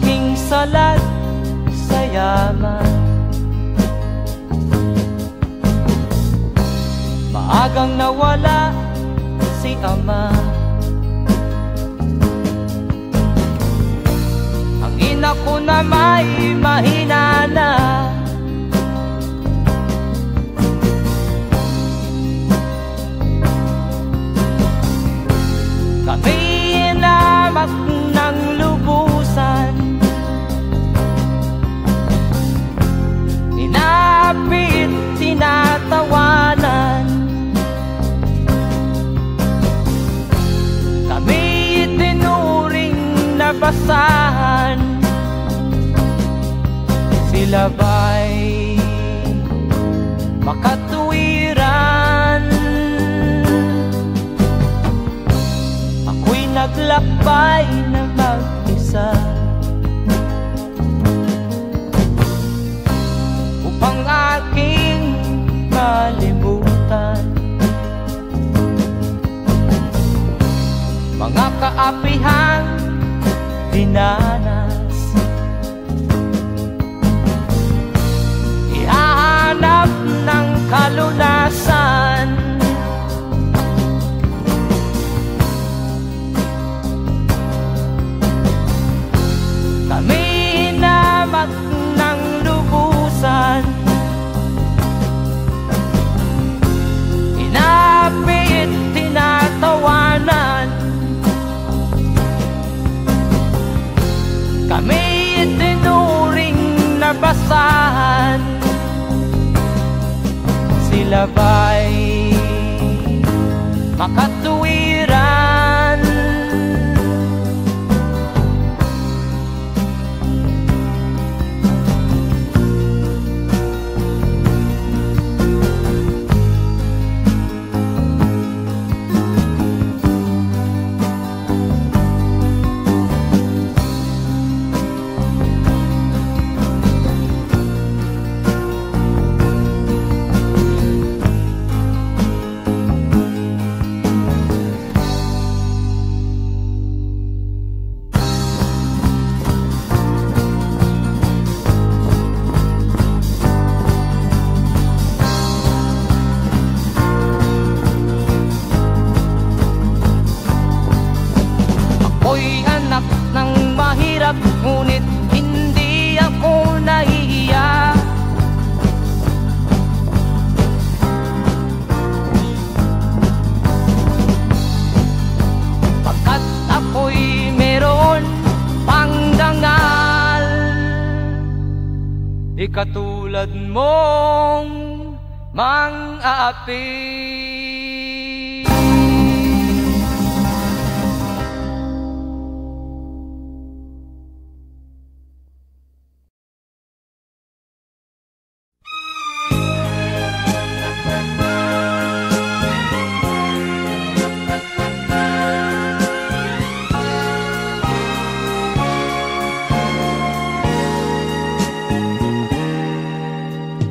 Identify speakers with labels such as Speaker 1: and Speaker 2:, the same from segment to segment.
Speaker 1: aking salat sa yaman. Maagang nawala si ama. Ang ina ko na may mahina na. Kami inamak ng lubusan, inapit, tinatawanan. Kami itinuring na basahan. Sila ba'y makatuwiran? Ako'y naglakbay na mag-isa upang aking malimutan mga kaapihang dinanas. Ihahanap ng kalunasan. Kami hinamak ng lubusan, inapit, tinatawanan. Kami itinuring na basahan. Sila ba'y makatuwiran? Ngunit hindi ako nahihiya. Pagkat ako'y meron pang dangal, di katulad mong mang-aapi.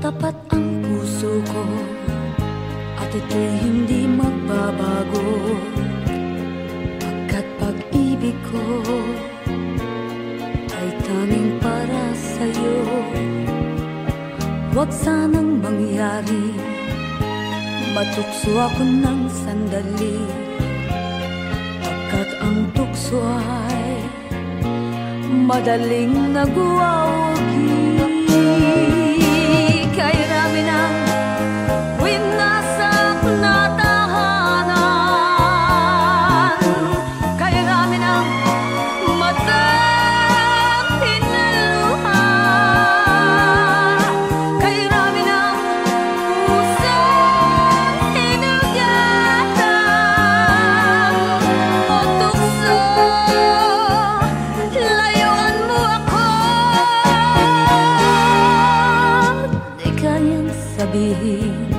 Speaker 2: Tapat ang puso ko at ito'y hindi magbabago, pagkat pag-ibig ko ay tanging para sa'yo. Huwag sanang mangyari matukso ako ng sandali, pagkat ang tukso ay madaling nagwawagi. Kay rami ng winasak na tahanan, kay rami ng matang hinaluha, kay rami ng pusang hinugatan. O tukso, layuan mo ako. Sabihin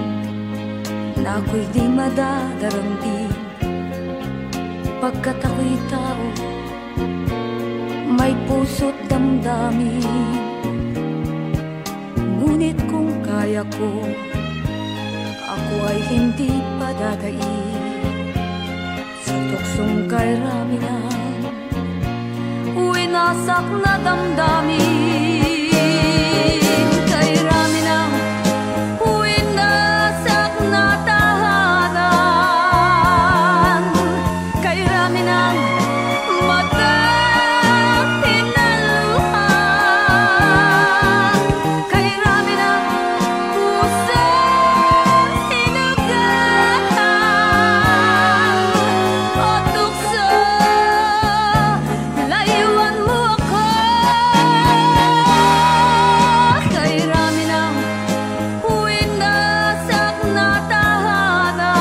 Speaker 2: na ako'y di madadaramdin, pagkat ako'y tao, may puso't damdamin. Ngunit kung kaya ko, ako ay hindi padadaig sa tuksong kay rami ng winasak na damdamin. Kay rami ng winasak na tahanan, kay rami ng matang hinaluhan, kay rami ng pusang sinugatan. O tukso, layuan mo ako. Kay rami ng winasak na tahanan,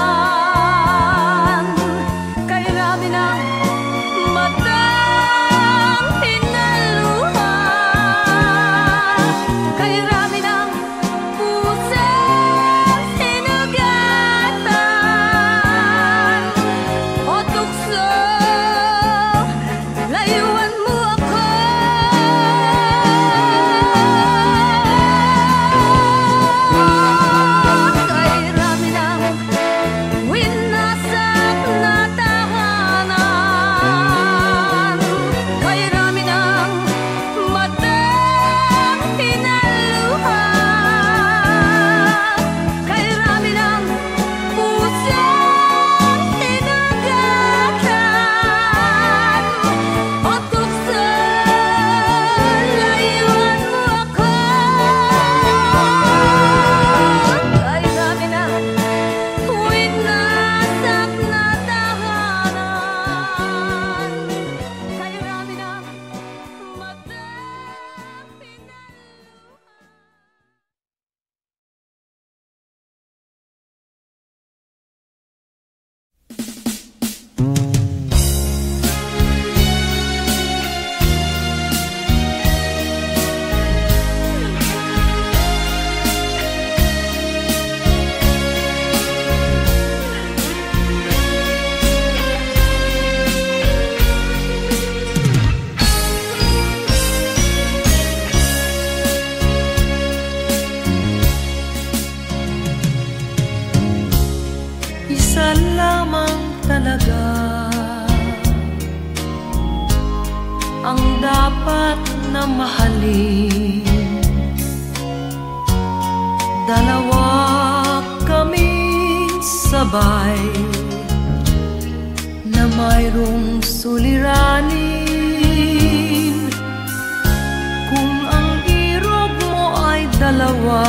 Speaker 2: kay rami ng matang hinaluhan, kay rami ng pusang sinugatan. O tukso, layuan mo ako. Kay rami ng winasak na tahanan, kay rami ng matang hinaluhan, kay rami ng pusang sinugatan. O tukso, layuan mo ako. Kay rami ng winasak na tahanan, kay rami ng matang
Speaker 3: Isa lamang talaga ang dapat na mahalin. Dalawa kaming sabay na mayroong suliranin. Kung ang irog mo ay dalawa,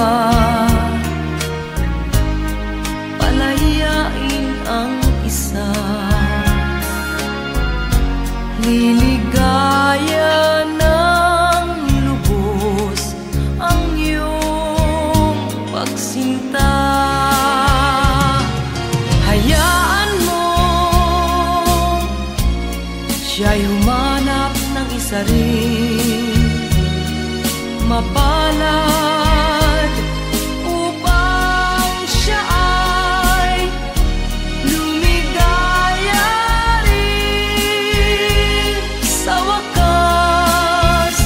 Speaker 3: palayain ang isa. Liligaya ng lubos ang iyong pagsinta. Hayaan mo siya'y humanap ng isa rin, mapalad, upang siya ay lumigaya rin sa wakas.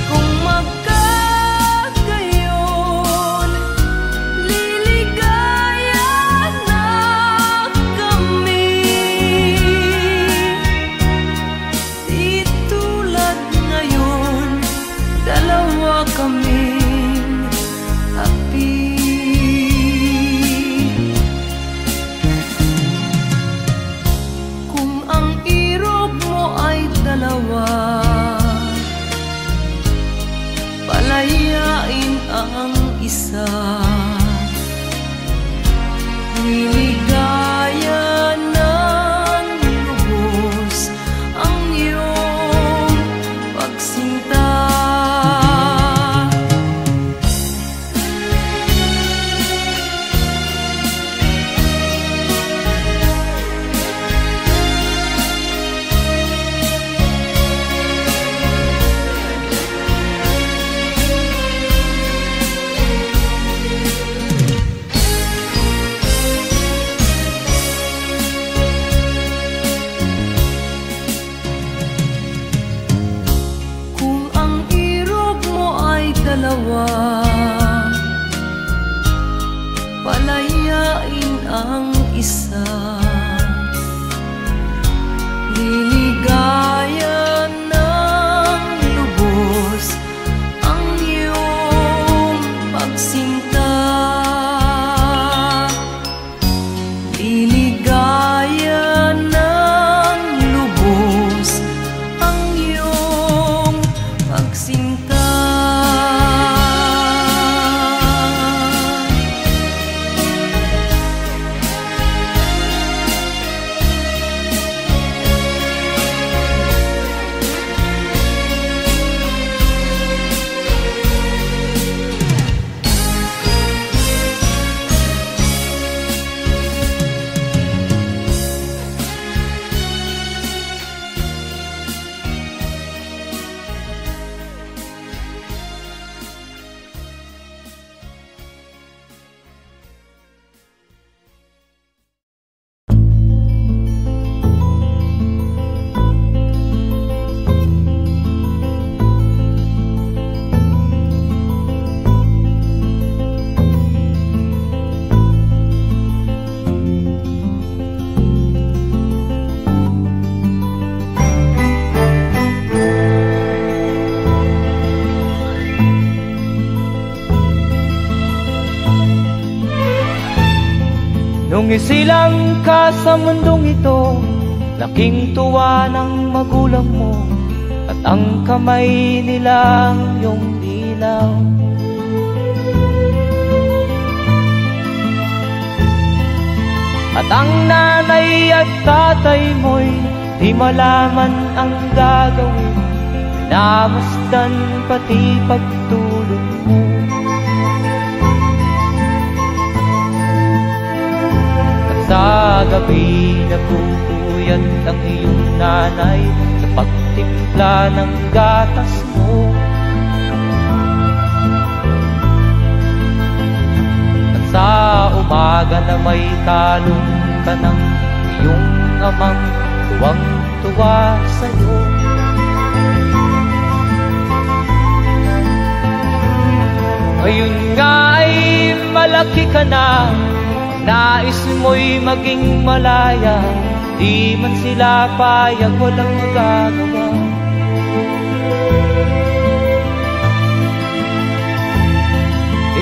Speaker 3: Kung magkagayon, liligaya na kami. Di tulad ngayon, dalawa kaming api. Kung ang irog mo ay dalawa, palayain ang isa. Liligaya ng lubos ang iyong pagsinta. dalawa, palayain ang isa, liligaya ng
Speaker 1: Nung isilang ka sa mundong ito, laking tuwa ng magulang mo, at ang kamay nila yung ilaw. At ang nanay at tatay mo'y di malaman ang gagawin, minamasdan pati pagtulog mo. At sa gabi napupuyat ang iyong nanay sa pagtimpla ng gatas mo. At sa umaga na may talong ka ng iyong amang tuwang-tuwa sa'yo. Ngayon nga ay malaki ka na, nais mo'y maging malaya, di man sila payag, walang magagawa.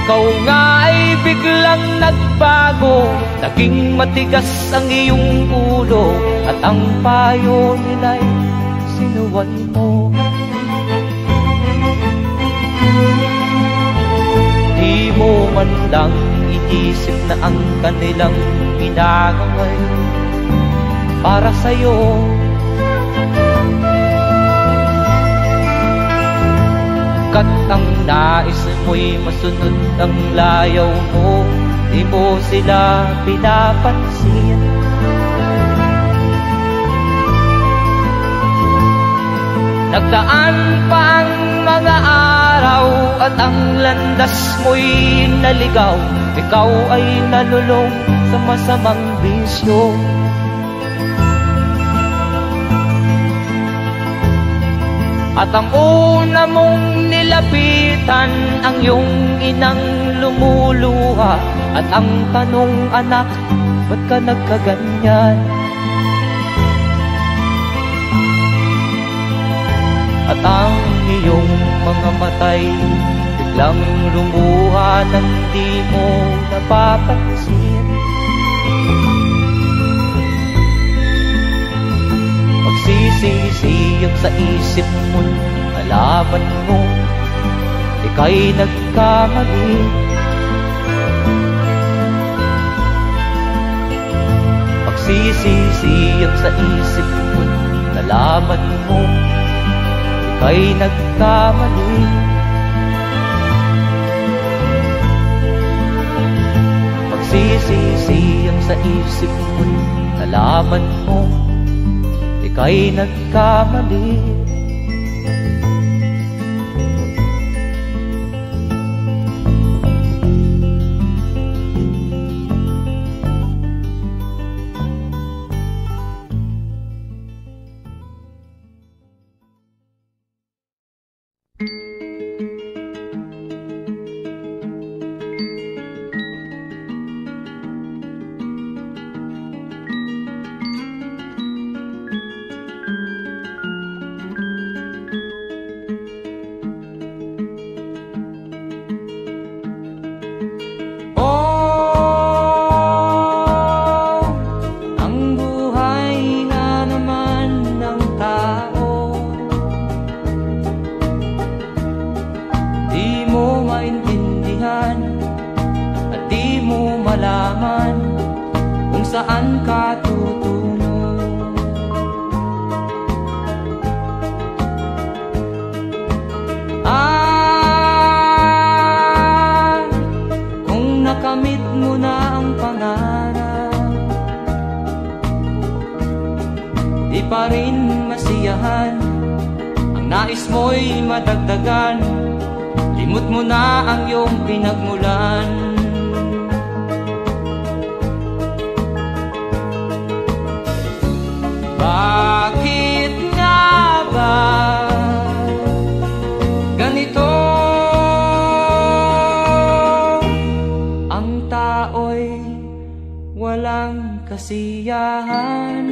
Speaker 1: Ikaw nga ay biglang nagbago, naging matigas ang iyong ulo, at ang payo nila'y sinuway mo. Di mo man lang iisip na ang kanilang ginagaway para sa'yo. Kat ang nais mo'y masunod ang layaw mo, di mo sila pinapansin. Nagdaan pa ang mga araw at ang landas mo'y naligaw, ikaw ay nalulong sa masamang bisyo. At ang una mong nilapitan ang iyong inang lumuluha, at ang tanong, anak, ba't ka nagkaganyan? At ang iyong mga matay biglang lumuha nang di mo napapansin. Magsisisiyag sa isip mo, nalaman mo ika'y nagkamali. Magsisisiyag sa isip mo, nalaman mo ika'y nagkamali. Magsisisiyag sa isip mo, nalaman mo ika'y nagkamali. Saan ka tutungo? Kung nakamit mo na ang pangarap, di pa rin masiyahan. Ang nais mo'y madagdagan, limot mo na ang iyong pinagmulan. Bakit nga ba ganito? Ang tao'y walang kasiyahan.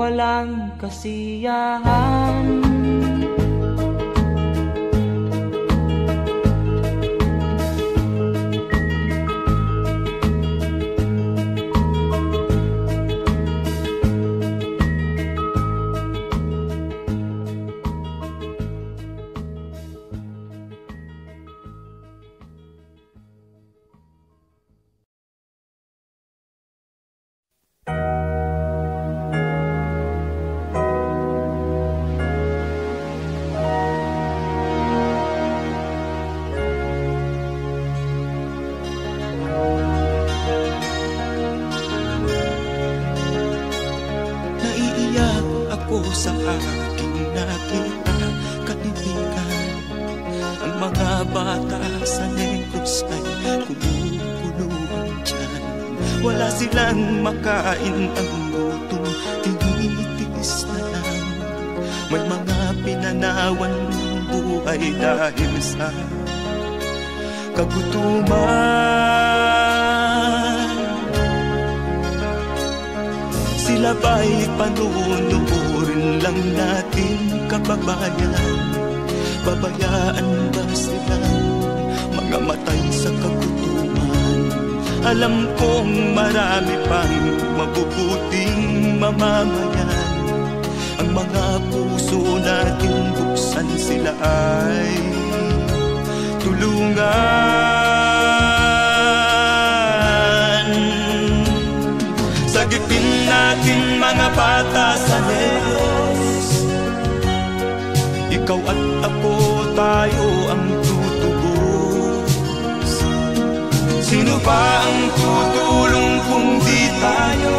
Speaker 1: walang kasiyahan.
Speaker 4: Sa aking nakita, kaibigan, ang mga bata sa Negros ay kumukuluan dyan. Wala silang makain, ang gutom tinitiis na lang. May mga pinanawan ng buhay dahil sa kagutuman. Sila ba'y panunurin lang natin, kababayan? Babayaan ba silang mga matay sa kagutuman? Alam kong marami pang mabubuting mamamayan. Ang mga puso natin buksan, sila ay tulungan. Sagipin natin mga bata sa Negros, ikaw at ako, tayo ang tutubos. Sino ba ang tutulong kung di tayo?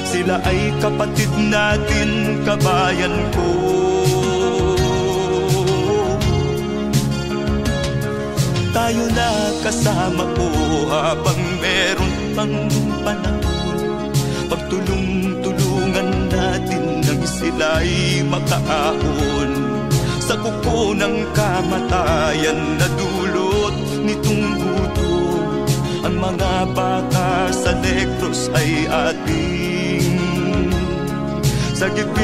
Speaker 4: Sila ay kapatid natin, kabayan ko. Tayo na kasama ko habang meron pang panahon. Pagtulong-tulungan natin nang sila'y makaahon sa kuko ng kamatayan na dulot nitong gutom. Ang mga bata sa Negros ay ating sagipin.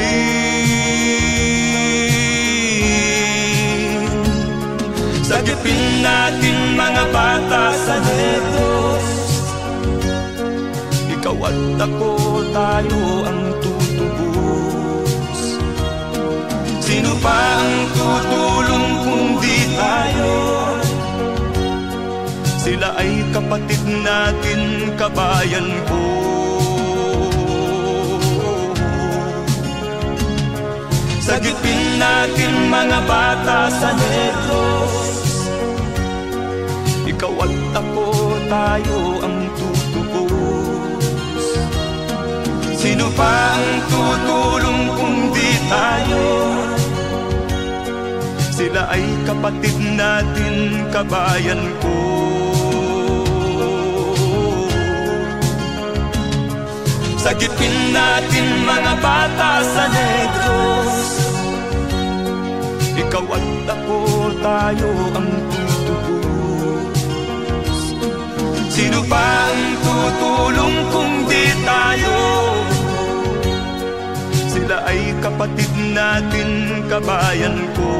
Speaker 4: Sagipin natin mga bata sa Negros, ikaw at ako, tayo ang tutubos. Sino pa ang tutulong kung di tayo? Sila ay kapatid natin, kabayan ko. Sagipin natin mga bata sa Negros, ikaw at ako, tayo ang tutubos. Sino pa ang tutulong kung di tayo? Sila ay kapatid natin, kabayan ko. Sagipin natin mga bata sa Negros, ikaw at ako, tayo ang tutubos. Sino pa ang tutulong kung di tayo? Sila ay kapatid natin, kabayan ko.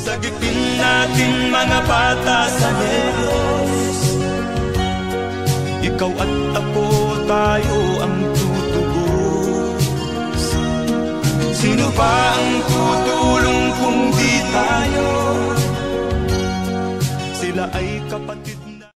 Speaker 4: Sagipin natin mga bata sa Negros, ikaw at ako, tayo ang tutubos. Sino pa ang tutulong kung di tayo? Sila ay kapatid na.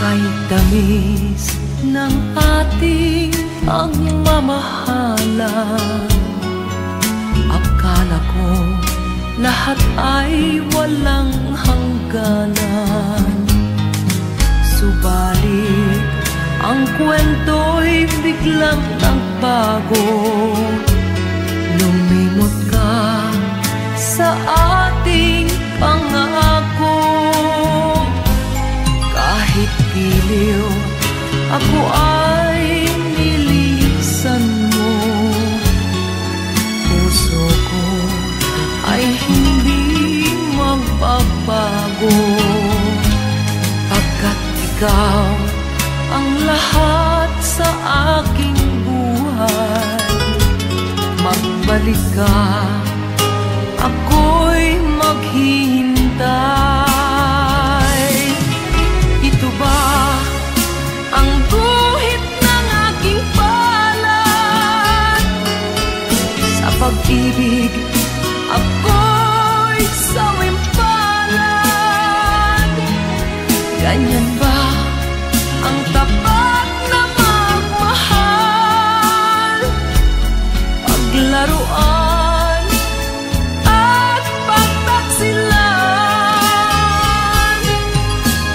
Speaker 3: Kahit tamis ng ating ang mamahalan, akala ko lahat ay walang hanggan. kwento'y biglang nagbago. Lumimot ka sa ating pangako. Kahit giliw, ako ay nilisan mo. Puso ko ay hindi magbabago, pagkat ikaw ang lahat sa aking buhay. Magbalik ka, ako'y maghihintay. Ito ba ang guhit ng aking palad? Sa pag-ibig, ako'y sawimpalad. Ganyan ba ang tapat na magmahal? Paglaruan at pagtaksilan.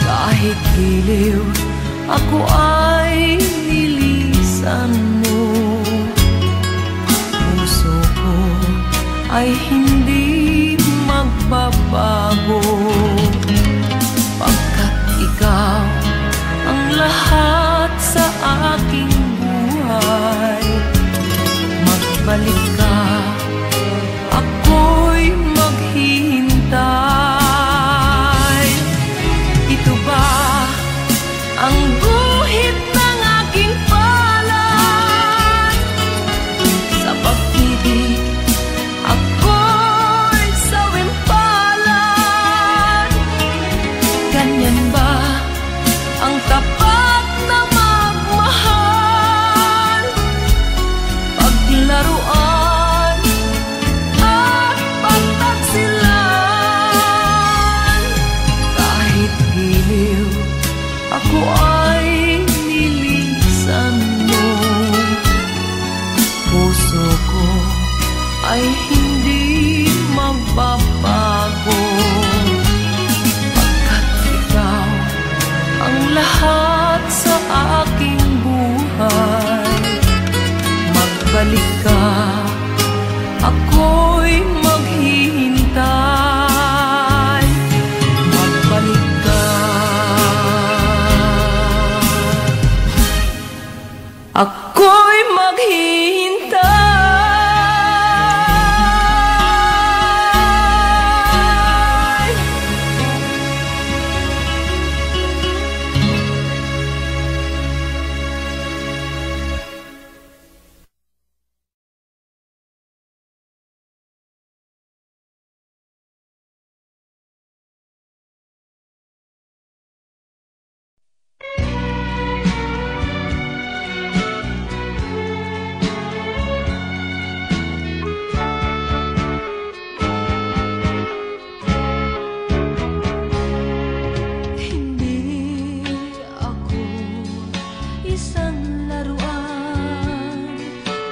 Speaker 3: Kahit giliw, ako ay nilisan mo. Puso ko ay hindi magbabago, pagkat ikaw ang lahat sa aking buhay. Magbalik ka, ako'y maghihintay. Ito ba ang guhit ng aking palad? Sa pag-ibig, ako'y sawimpalad. Ganyan ba ang tapat na magmahal? Paglaruan at pagtaksilan. Kahit giliw, ako ay nilisan mo. Puso ko ay hindi magbabago, pagkat ikaw ang lahat sa aking buhay. Magbalik ka, ako'y maghihintay. Magbalik ka, ako'y maghihintay.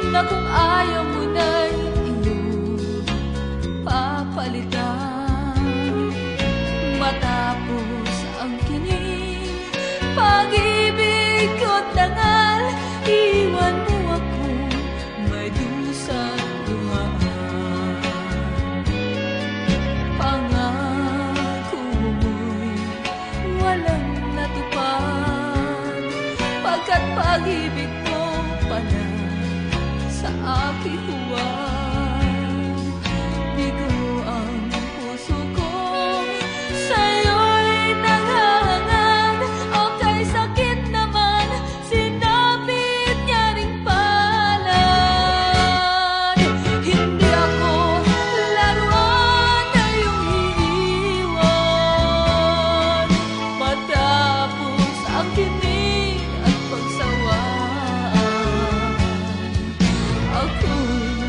Speaker 2: Na kung ayaw mo na'y iyong papalitan. Matapos ang kinig, pag-ibig ko't dangal, iwan mo ako may dusa't dumaan. Pangako mo'y walang natupad, pagkat pag-ibig mo panay sa aking huwag. Bigo ang puso ko, sa'yo'y nanghahangad. O kay sakit naman, sinapit niya ring palad. Hindi ako laruan na iyong iiwan. Matapos ang kinig at pagsawaan, ako'y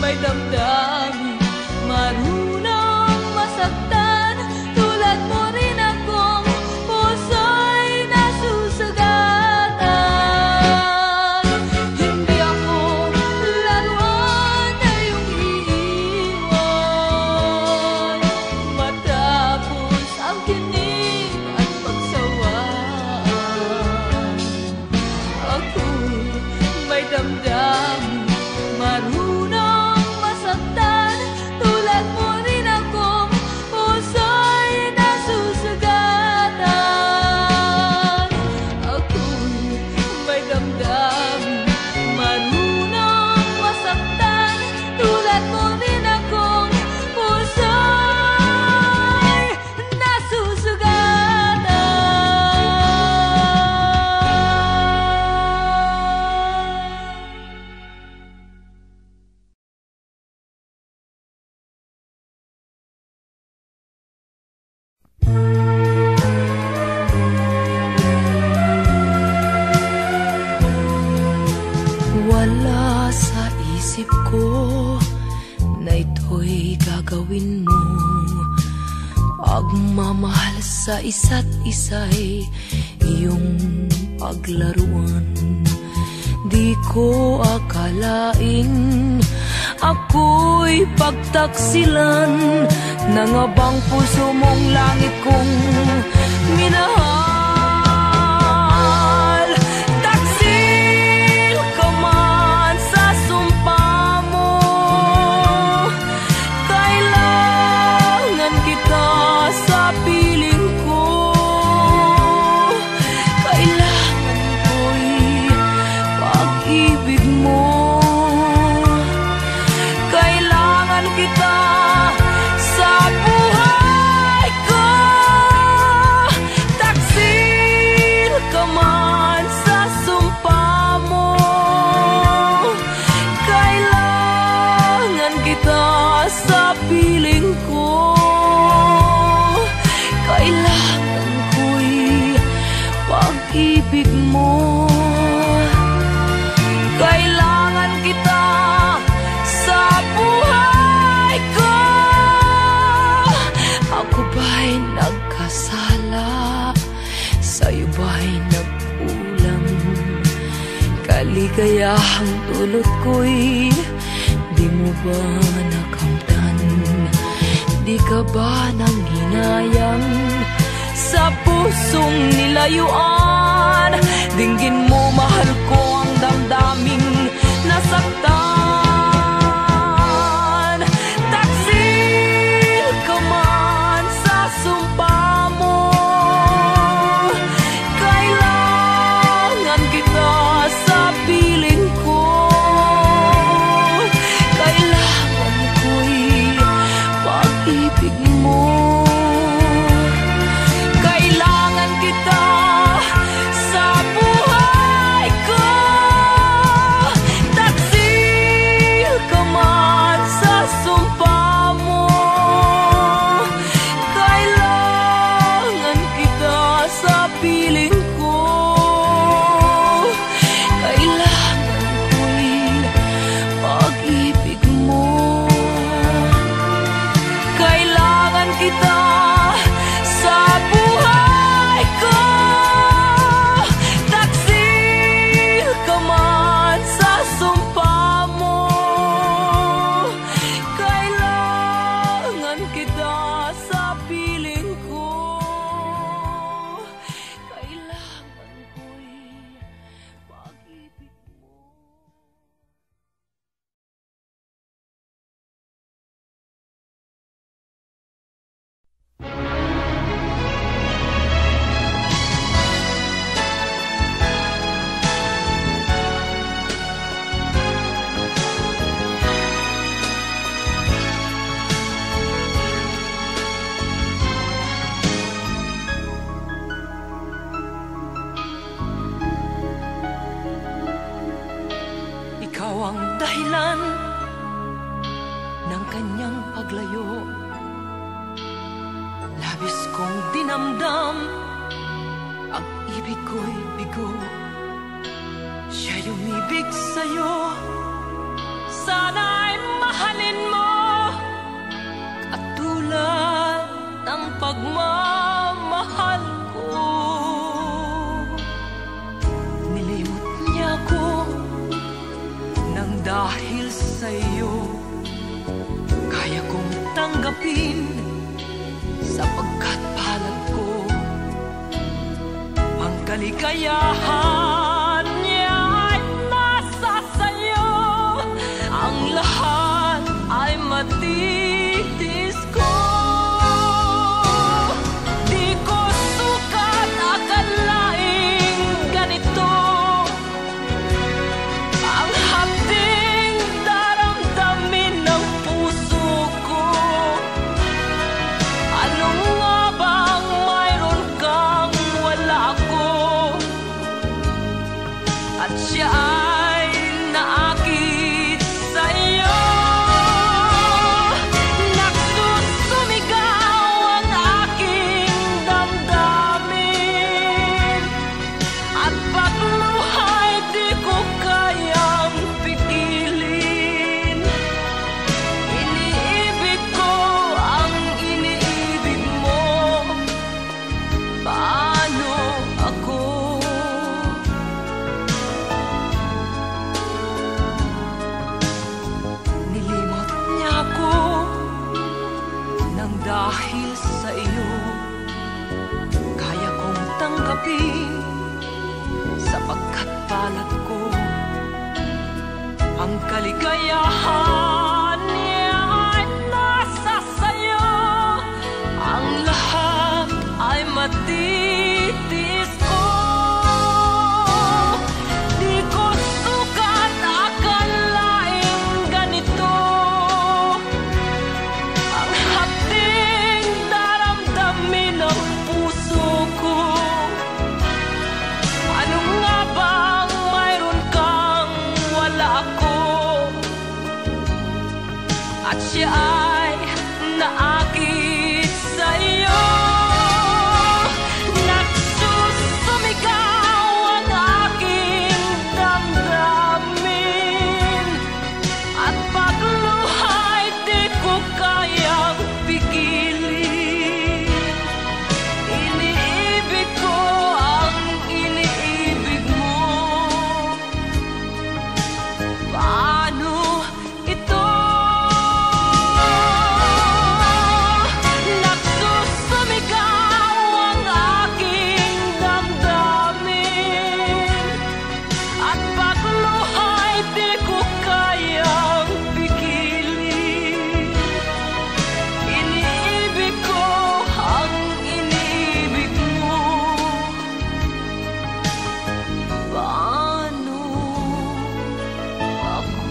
Speaker 3: may damdamin, marunong masaktan. Tulad mo rin akong puso'y nasusugatan. Hindi ako laruan na iyong iiwan matapos ang kinig at pagsawaan. Ako'y may damdamin, marunong masaktan. Tulad mo rin akong puso'y nasusugatan. Ako'y may damdamin, marunong masaktan. Tulad mo rin akong puso'y nasusugatan. Wala sa isip ko na ito'y gagawin mo. Pagmamahal sa isa't isa'y iyong paglaruan. Di ko akalaing ako'y pagtaksilan ng abang puso mong langit kong minahal. Taksil ka man sa sumpa mo, kailangan kita sa piling ko. Kailangan ko'y pag-ibig mo. Kailangan kita sa buhay ko. Taksil ka man sa sumpa mo, kailangan kita sa piling ko. Kailangan ko'y pag-ibig mo. Kailangan kita sa buhay ko. Ako ba'y nagkasala? Sa'yo ba'y nagkulang? Kaligayahang dulot ko'y di mo ba nakamtan? Di ka ba nang hinayang sa pusong nilayuan? Dinggin mo, mahal ko, ang damdaming nasaktan. Taksil ka man sa sumpa mo, kailangan kita sa piling ko. Kailangan ko'y pag-ibig mo. Kailangan kita sa buhay ko. Taksil ka man sa sumpa mo, kailangan kita sa piling ko. Kailangan ko'y pag-ibig mo. Kailangan kita sa buhay ko. Taksil ka man sa sumpa mo, kailangan kita sa piling ko. Kailangan ko'y pag-ibig mo. Ikaw ang dahilan ng kanyang paglayo. Labis kong dinamdam ang ibig ko'y bigo. Siya'y umibig sa'yo, sana'y mahal dahil sa'yo kaya kong tanggapin, sapagkat palad ko ang kaligayahan niya ay nasa sa'yo. Ang lahat ay matitis ko. Di ko sukat akalaing ganito ang hapding daramdamin ng puso ko. Ano nga bang mayroon kang wala ako? At siya ay naakit sa'yo. Nagsusumigaw ang aking damdamin, at pagluhay di ko kayang pigilin. Iniibig ko ang iniibig mo. Paano ako? Nilimot niya ako nang dahil sa iyo kaya kong tanggapin, sapagkat palad ko ang kaligayahan niya ay nasa sayo. Ang lahat ay matitis ko. Di ko sukat akalaing ganito ang hapding daramdamin ng puso ko. Ano nga bang mayroon kang wala ako? At siya ay naakit sa'yo. Nagsusumigaw ang aking damdamin, at pagluhay di ko kayang pigilin. Iniibig ko ang iniibig mo. Paano ito? Nagsusumigaw ang aking damdamin, at pagluhay di ko kayang pigilin. Iniibig ko ang iniibig mo. Paano ako?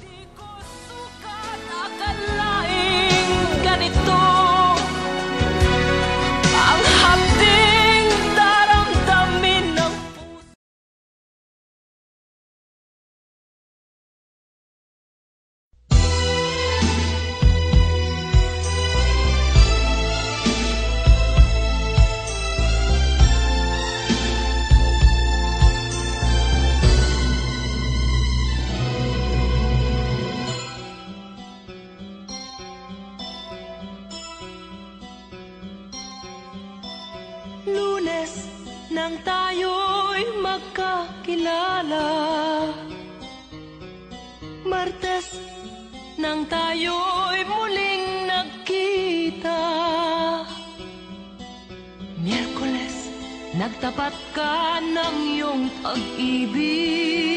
Speaker 3: Di ko sukat akalaing ganito ang hapding daramdamin ng puso. Lunes nang tayo'y magkakilala, Martes nang tayo'y muling nagkita, Miyerkules nagtapat ka ng iyong pag-ibig,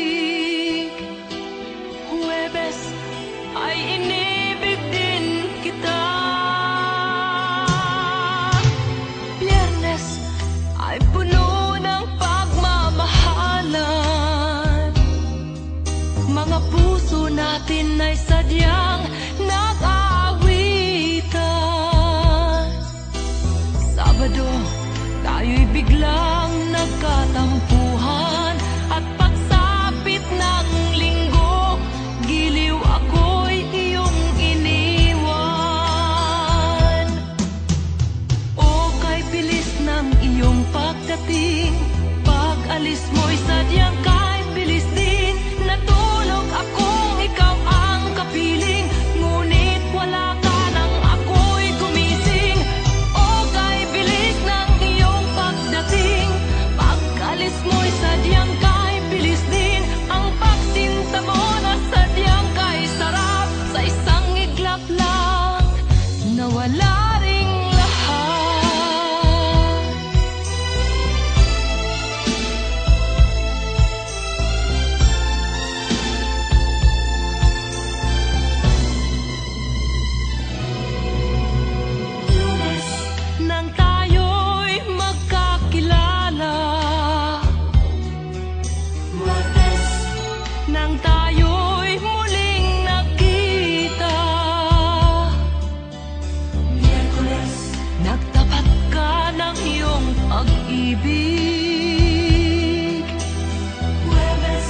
Speaker 3: Huwebes ay inibig din kita, Biyernes ay puno ng pagmamahalan. Mga puso natin ay sadyang nag-aawitan. Sabado, tayo'y biglang nagkatampuhan, at pagsa nang tayo'y muling nagkita. Miyerkules, nagtapat ka ng iyong pag-ibig. Huwebes,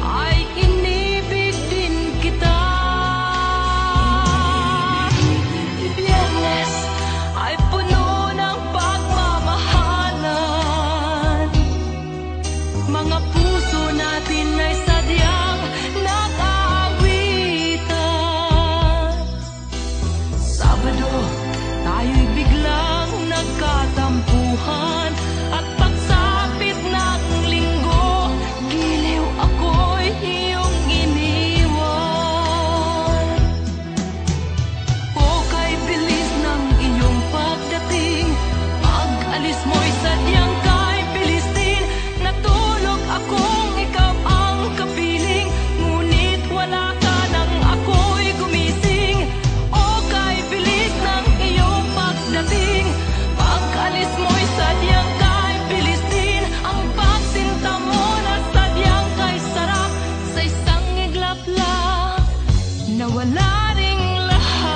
Speaker 3: ay inibig din kita. Biyernes, ay puno ng pagmamahalan. Mga puso natin ay sadyang nag-aawitan. Sabado, tayo'y biglang nagkatampuhan. At pagsapit ng linggo, giliw ako'y iyong iniwan. O kay bilis ng iyong pagdating, pag-alis mo'y sadyang kay bilis din. Natulog akong ikaw ang kapiling, ngunit wala ka nang ako'y gumising. O kay bilis ng iyong pagdating, pag-alis mo'y sadyang kay bilis din. Ang pagsinta mo na sadyang kay sarap, sa isang iglap lang, nawala ring lahat.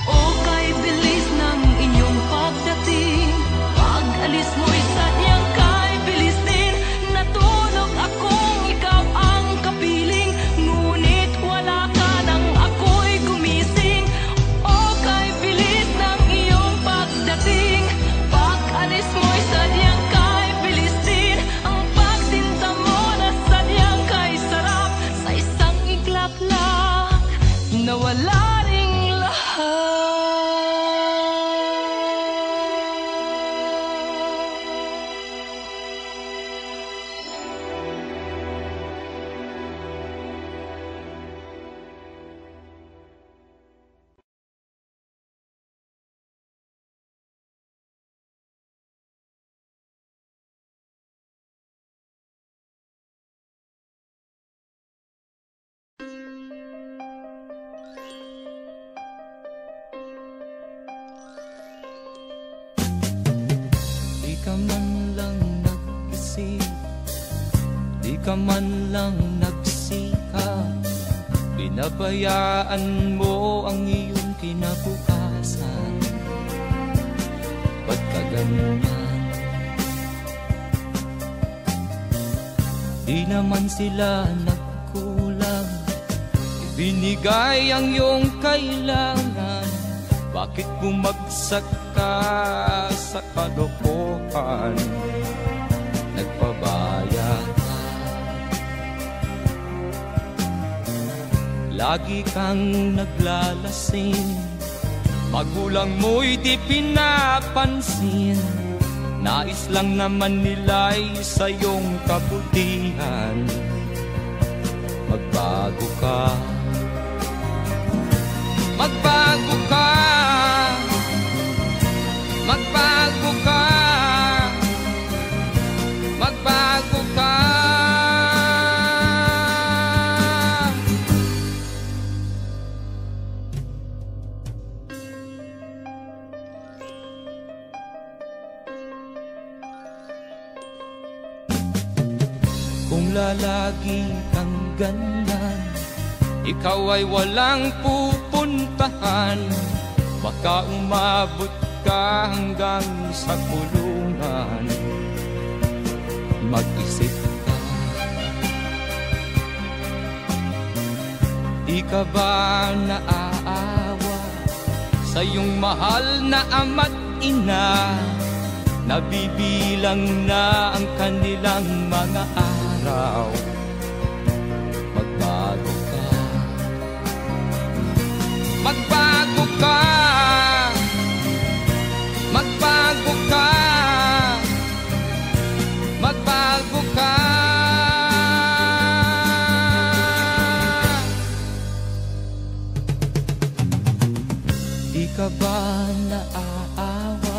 Speaker 3: O kay bilis ng iyong pagdating, pag-alis mo'y sadyang kay bilis din. Natulog akong ikaw ang kapiling, ngunit wala ka nang ako'y gumising. O kay bilis ng iyong pagdating, pag-alis mo'y sadyang kay bilis din. Ang pagsinta mo na sadyang kay sarap, sa isang iglap lang, nawala ring lahat.
Speaker 1: Di ka man lang nag-isip, di ka man lang nagsikap, pinabayaan mo ang iyong kinabukasan. Ba't ka ganyan? Di naman sila nagkulang, ibinigay ang iyong kailangan. Bakit bumagsak ka sa kalokohan? Nagpabaya ka, lagi kang naglalasing, magulang mo'y di pinapansin. Nais lang naman nila'y sa iyong kabutihan. Magbago ka, magbago ka, magbago ka, magbago ka. Kung lalagi kang ganyan, ikaw ay walang pupuntahan. Baka umabot ka hanggang sa kulungan. Mag-isip ka, di ka ba naaawa sa iyong mahal na ama't ina? Nabibilang na ang kanilang mga araw. Magbago ka, magbago ka, magbago ka, magbago ka. Di ka ba naaawa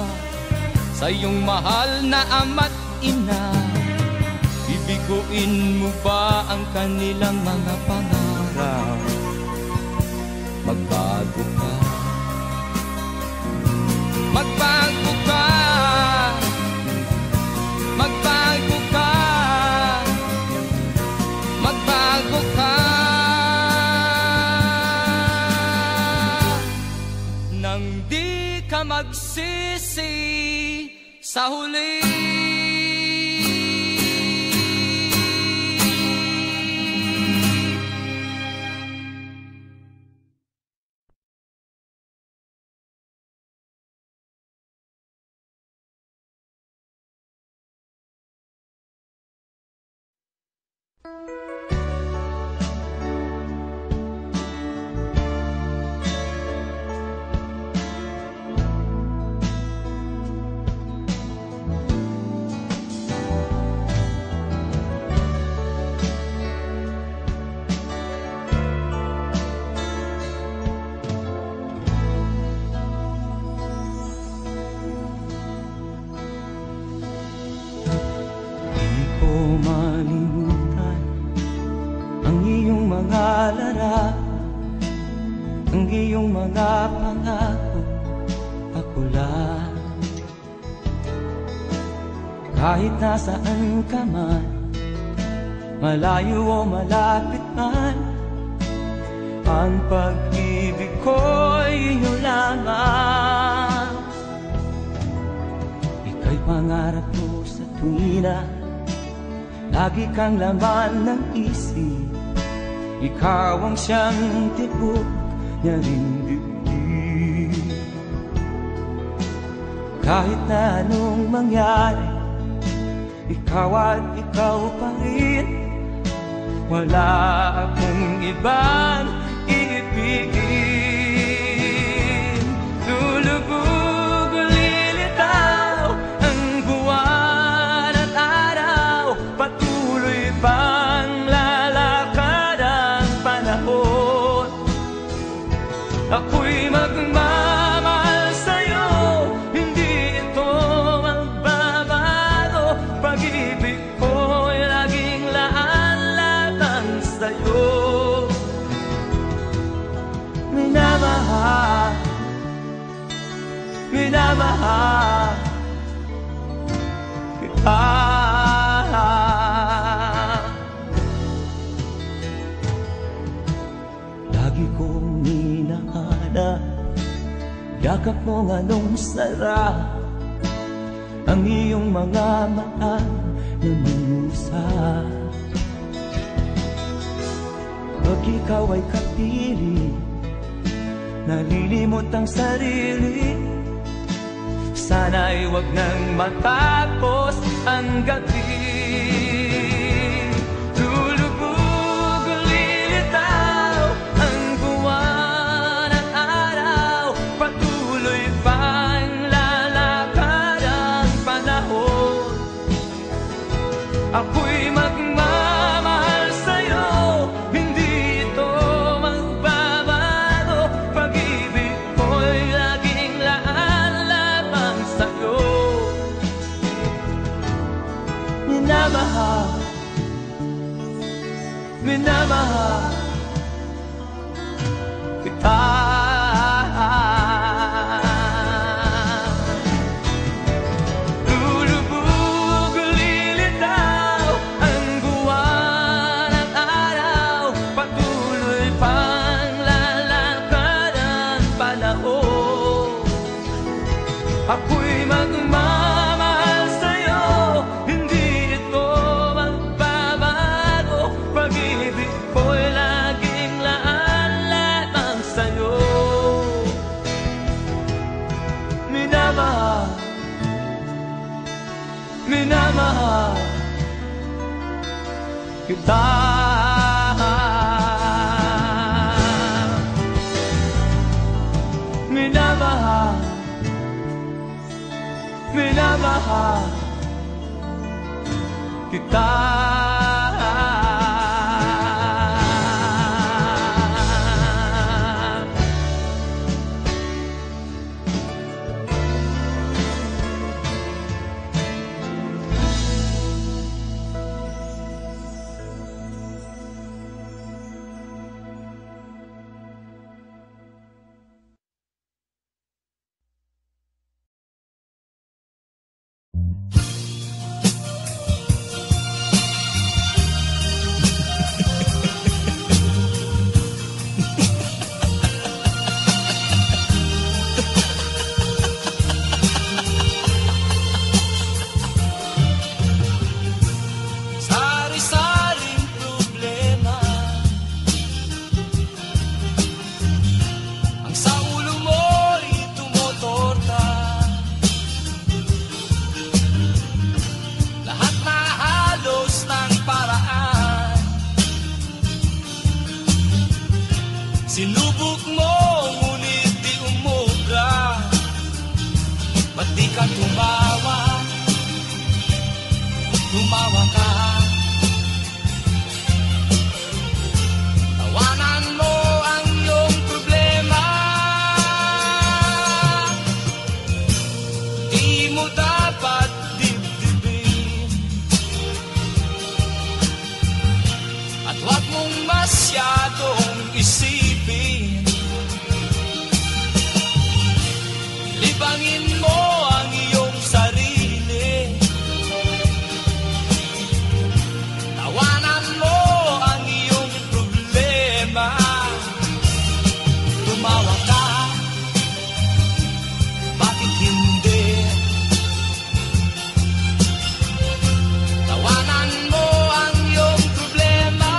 Speaker 1: sa iyong mahal na ama't ina? Bibiguin mo ba ang kanilang mga pangarap? Magbago ka, magbago ka, magbago ka,
Speaker 3: sa huli.
Speaker 1: Ang iyong mga pangako ako lang. Kahit nasaan ka man, malayo o malapit man, ang pag-ibig ko'y iyo lamang. Ika'y pangarap ko sa tuwina, lagi kang laman ng isip. Ikaw ang siyang tibok niya rin dibdib. Kahit na anong mangyari, ikaw at ikaw pa rin. Wala akong ibang iibigin. Lulubog o lilitaw ang buwan at araw, patuloy pang lalakad ang panahon. Ako'y magmamahal sa'yo, hindi ito magbabago. Pag-ibig ko'y laging laan-latang sa'yo. Minamahal, minamahal kita. Lagi kong minahana, yakap mo nga nung sarap, ang iyong mga mata nangungusap. Pag ikaw ay kapiling, nalilimot ang sarili. Sana'y wag nang matapos ang gabi. Lulubog o lilitaw ang buwan at araw, patuloy pang lalakad ang panahon. Ako'y magmamahal sa'yo, hindi ito magbabago. Pag-ibig ko'y laging laan-lamang sa'yo. Minamahal, minamahal kita. Lulubog o lilitaw ang buwan at araw, patuloy pang lalakad ang panahon. Ako'y magmamahal sa'yo, hindi ito magbabago. Pag-ibig ko'y laging laan-lamang sa'yo. Minamahal, minamahal kita. Minamahal, minamahal kita.
Speaker 4: Sinubok mo, ngunit di umubra. Ba't di ka tumawa? Tumawa ka. Tawanan mo ang iyong problema. Di mo dapat dibdibin. At huwag mong masyadong isipin. Libangin mo ang iyong sarili. Tawanan mo ang iyong problema. Tumawa ka, bakit hindi? Tawanan mo ang iyong problema.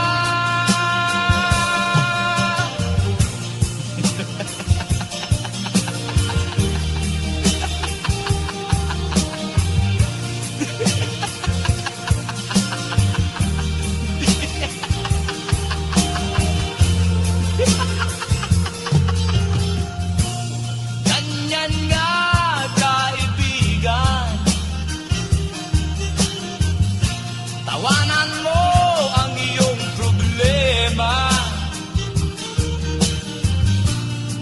Speaker 4: Ganyan nga, kaibigan. Tawanan mo ang iyong problema.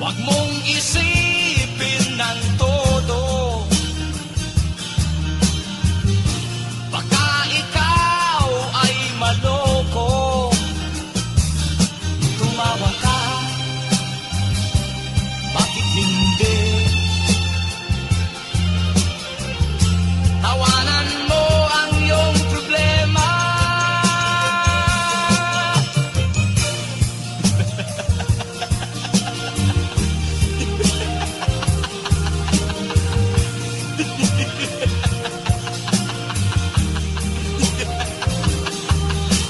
Speaker 4: Huwag mong isipin ng todo. Baka ikaw ay maloko. Tumawa ka, bakit hindi? Tawanan mo ang iyong problema.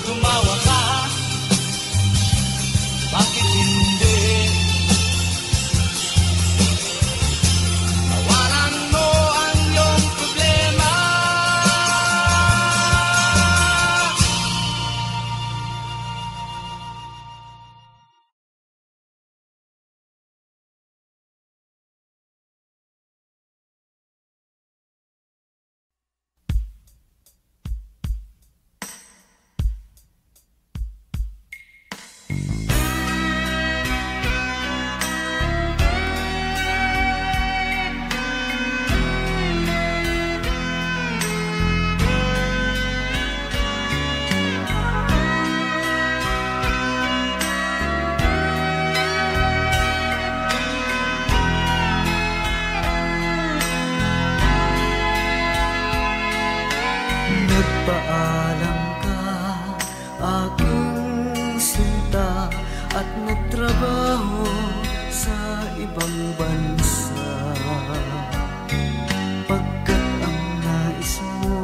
Speaker 4: Tumawa ka, bakit hindi? Tawanan mo ang iyong problema.
Speaker 5: Nagpaalam ka, aking sinta, at nagtrabaho sa ibang bansa. Pagkat ang nais mo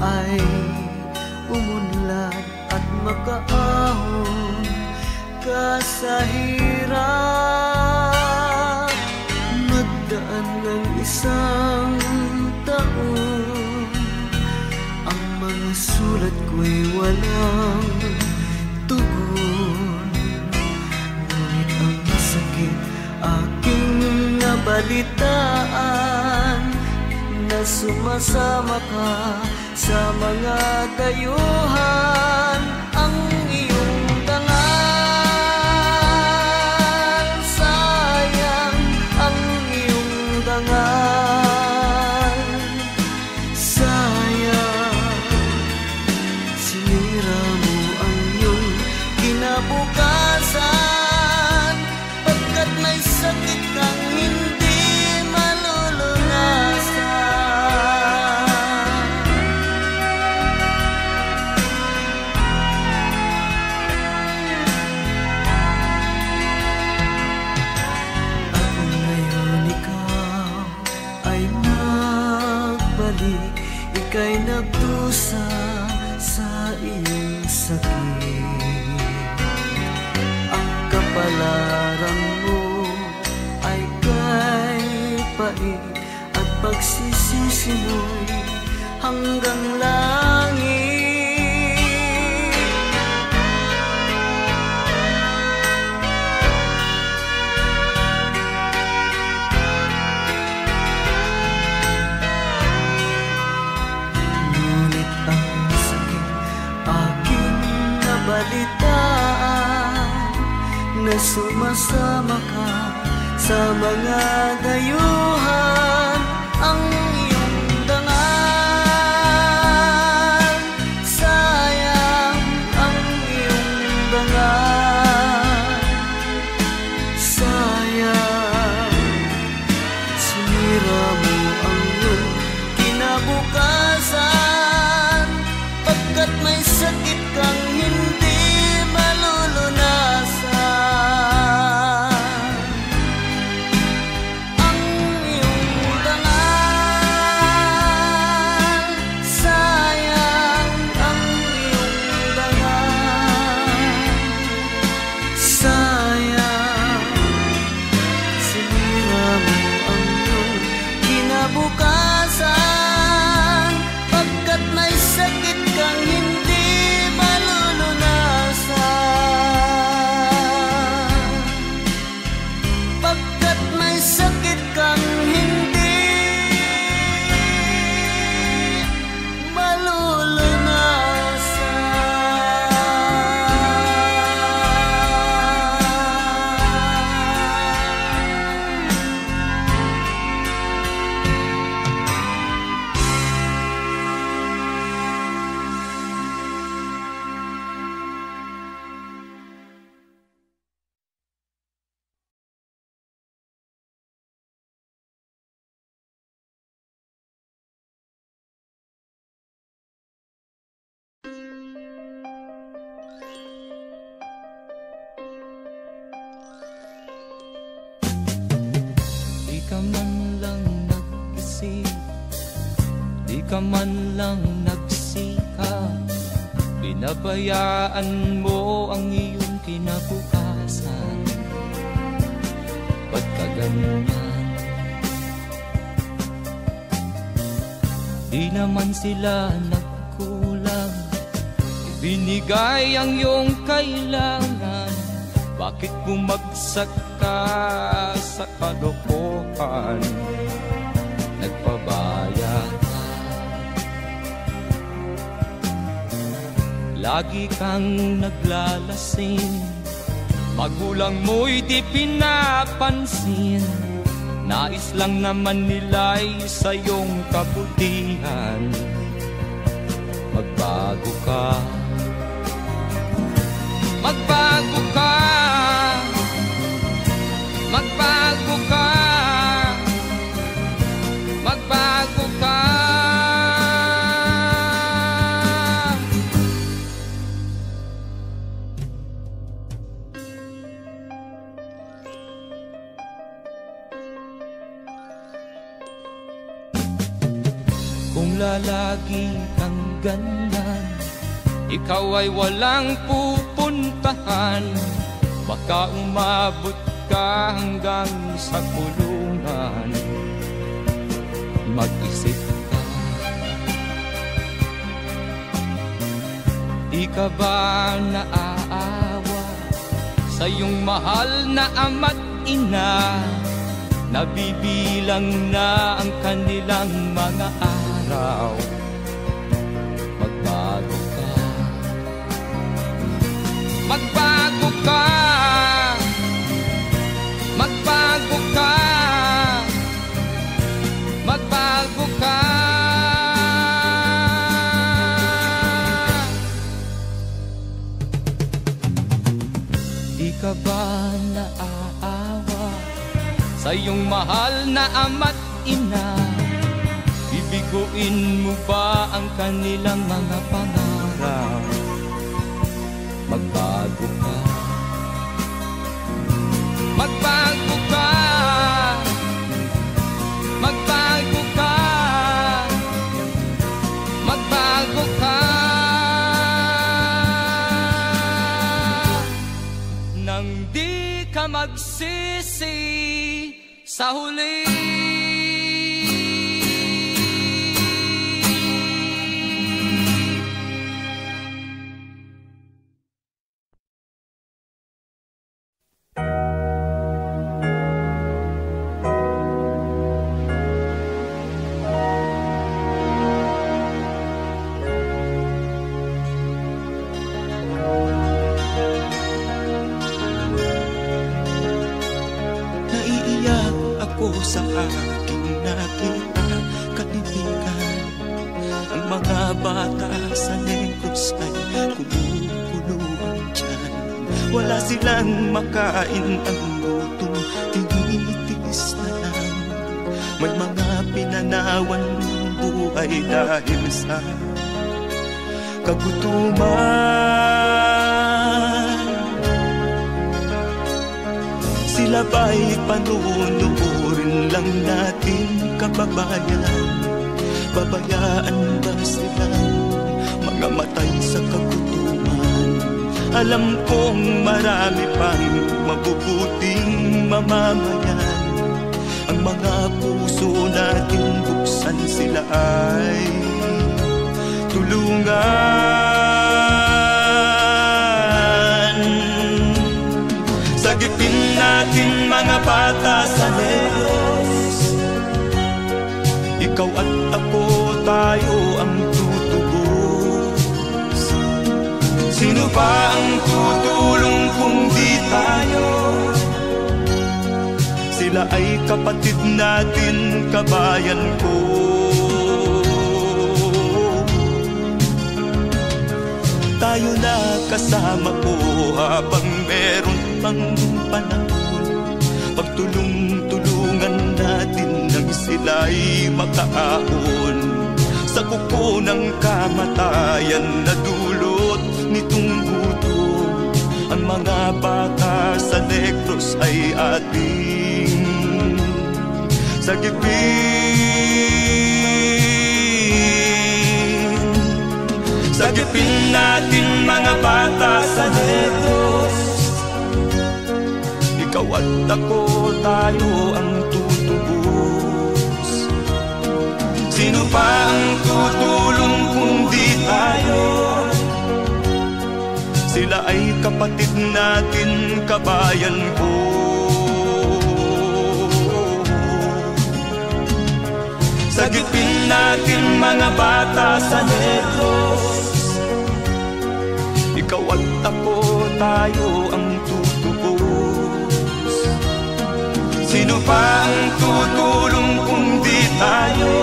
Speaker 5: ay umunlad at makaahon ka sa hirap. Magdaan ng isang taon, ang mga sulat ko'y walang tugon. Ngunit ang sakit aking nabalitaan, na sumasama ka sa mga dayuhan. Ang iyong dangal, sayang ang iyong dangal. Sayang, sinira mo ang iyong kinabukasan, pagkat may sakit kang hindi malulunasan. At ngayon ikaw ay nagbalik, ika'y nagdusa sa iyong sakit. Ang kapalaran mo ay kay pait, at pagsisisi mo'y hanggang langit. balitaan na sumasama ka sa mga dayuhan. Ang iyong dangal, sayang ang iyong dangal, sayang sinira mo ang iyong kinabukasan, pagkat may sakit kang hindi malulunasan. Ang iyong dangal, sayang ang iyong dangal, sayang sinira mo ang iyong kinabukasan, pagkat may sakit kang hindi malulunasan, pagkat may sakit kang hindi
Speaker 1: Di ka man lang nag-isip, di ka man lang nagsikap, binabayaan mo ang iyong kinabukasan. Ba't ka ganyan? Di naman sila nagkulang, ibinigay ang iyong kailangan. Bakit bumagsak ka sa kalokohan? Nagpabaya ka, lagi kang naglalasing, magulang mo'y di pinapansin. Nais lang naman nila'y sa iyong kabutihan. Magbago ka, magbago ka, magbago ka, magbago ka. Kung lalagi kang ganyan, ikaw ay walang pupuntahan. Baka umabot ka hanggang sa kulungan. Mag-isip ka, di ka ba naaawa sa iyong mahal na ama't ina? Nabibilang na ang kanilang mga araw. Magbago ka, magbago ka, magbago ka, magbago ka. Di ka ba naaawa sa iyong mahal na ama't ina? Bibiguin mo ba ang kanilang mga pangarap? Magbago ka, magbago ka, magbago ka, magbago ka. Nang di ka magsisi sa huli.
Speaker 4: sa aking nakita, kaibigan. Ang mga bata sa Negros ay kumukuluan dyan. Wala silang makain, ang gutom tinitiis na lang. May mga pinanawan ng buhay dahil sa kagutuman. Sila ba'y panunurin lang natin, kababayan? Babayaan ba silang mga matay sa kagutuman? Alam kong marami pang mabubuting mamamayan. Ang mga puso natin buksan, sila ay tulungan. Sagipin natin mga bata sa Negros. Ikaw at ako, tayo ang tutubos. Sino ba ang tutulong kung di tayo? Sila ay kapatid natin, kabayan ko. Tayo na kasama ko habang meron pang panahon. Pagtulong-tulungan natin nang sila'y makaahon sa kuko ng kamatayan na dulot nitong gutom. Ang mga bata sa Negros ay ating sagipin. Sagipin natin mga bata sa Negros. Ikaw at ako, tayo ang tutubos. Sino pa ang tutulong kung di tayo? Sila ay kapatid natin, kabayan ko. Sagipin natin mga bata sa Negros. Ikaw at ako, tayo ang tutubos. Sino pa ang tutulong kung di tayo?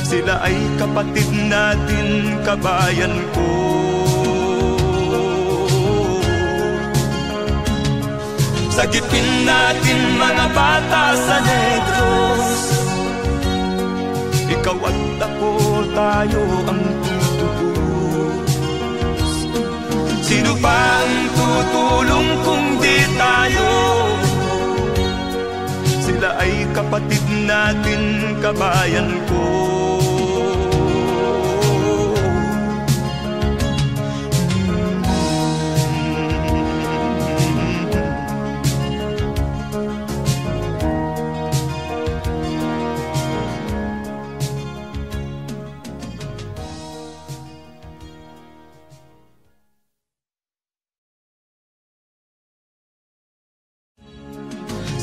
Speaker 4: Sila ay kapatid natin, kabayan ko. Sagipin natin mga bata sa Negros. Ikaw at ako, tayo ang tutubos. Sino pa ang tutulong kung di tayo? Sila ay kapatid natin, kabayan ko.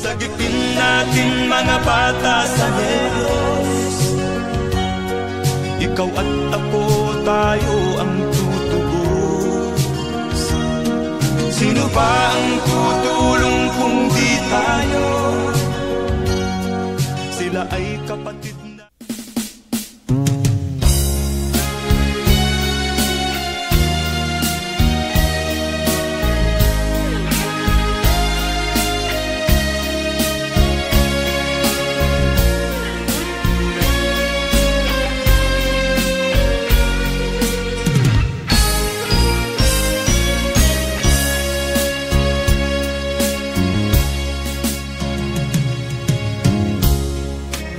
Speaker 4: Sagipin natin mga bata sa Negros. Ikaw at ako, tayo ang tutubos. Sino ba ang tutulong kung di tayo? Sila ay kapatid na.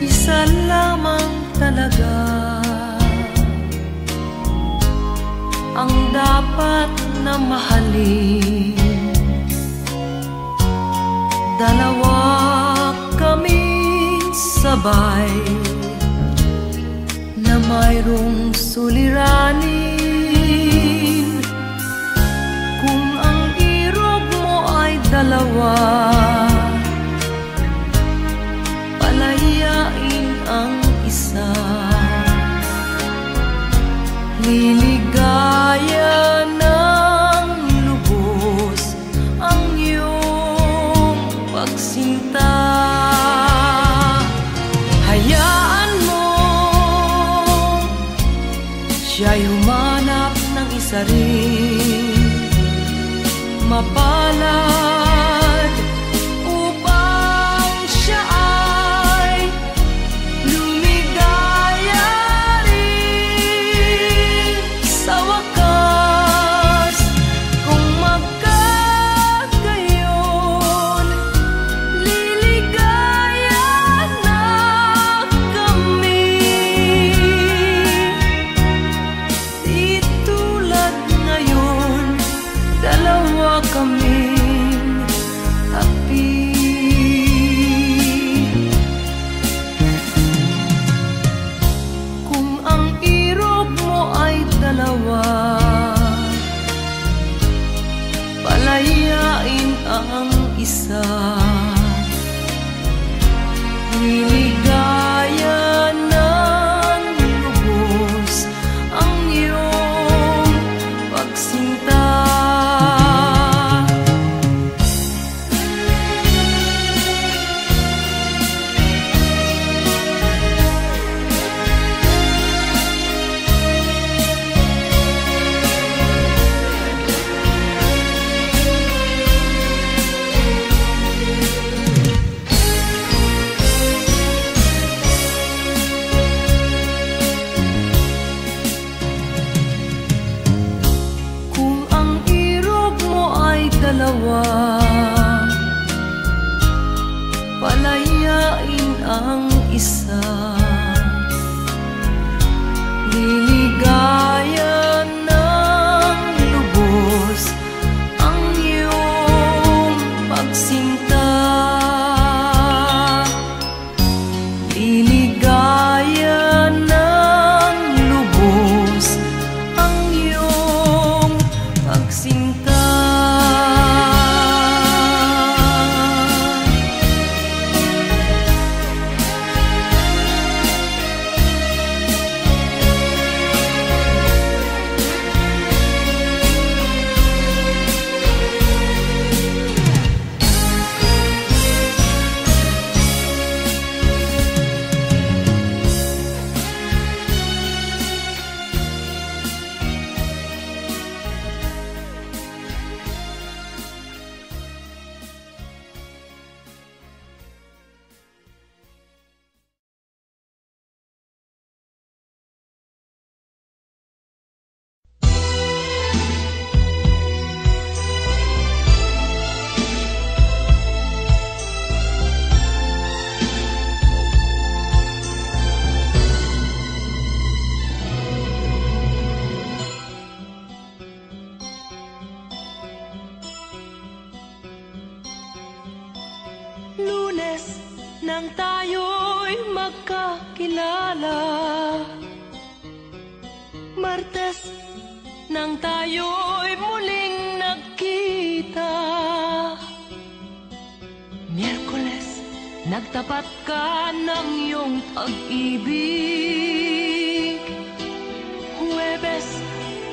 Speaker 2: Isa lamang talaga ang dapat na mahalin. Dalawa kaming sabay na mayroong suliranin. Kung ang irog mo ay dalawa, palayain ang isa. Liligaya ng lubos ang iyong pagsinta. Siya'y humanap ng isa rin mapalad upang siya ay lumigaya rin sa wakas. Kung magkagayon, liligaya na kami. Di tulad ngayon, dalawa kaming happy. Kung ang irog mo ay dalawa, palayain ang isa. Liligaya ng lubos ang iyong pagsinta. Kung ang irog mo ay dalawa, palayain ang isa. Liligaya ng lubos ang iyong pagsinta. Liligaya ng lubos ang iyong pagsinta. Lunes nang tayo'y magkakilala, Martes nang tayo'y muling nagkita, Miyerkules nagtapat ka ng iyong pag-ibig, Huwebes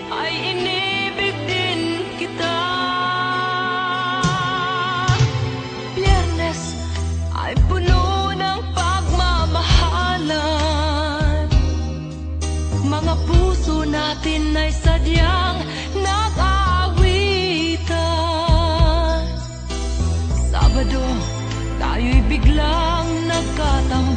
Speaker 2: ay inibig din kita, Biyernes ay puno ng pagmamahalan. Mga puso natin ay sadyang nag-aawitan. Sabado, tayo'y biglang nagkataon.